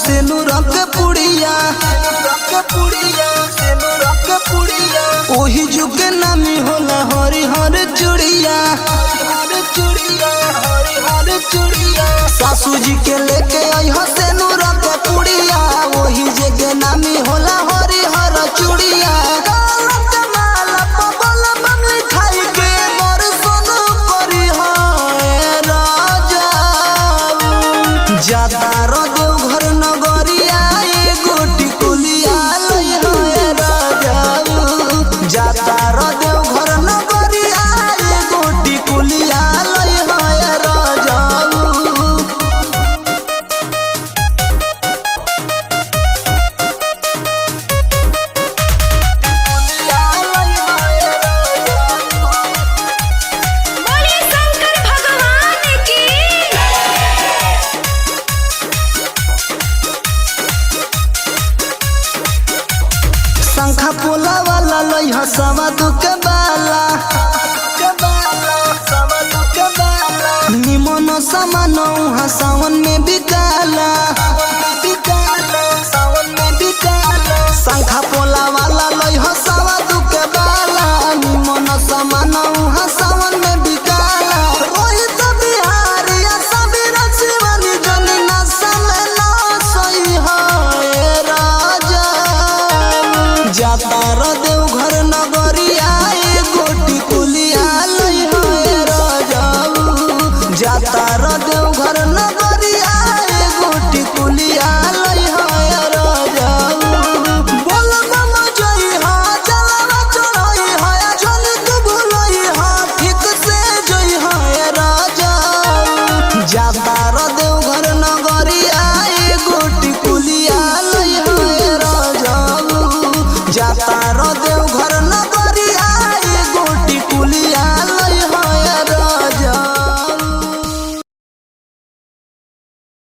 सेनुर के पुड़िया ओही जुगे नामी होला हरि हर चूड़िया सासू जी के लेके आई सेनुर के पुड़िया ओही जगह नामी होला हरि हर चूड़िया जाता देव घर नगरिया गोटी कुलिया लई है राजाऊ जाता देव घर नगरिया गोटी कुलिया लई है राजाऊ बोलिए शंकर भगवान की। शंखा पोला वाला लई हसवा दुके बाला निमन सामान सावन में बिकाला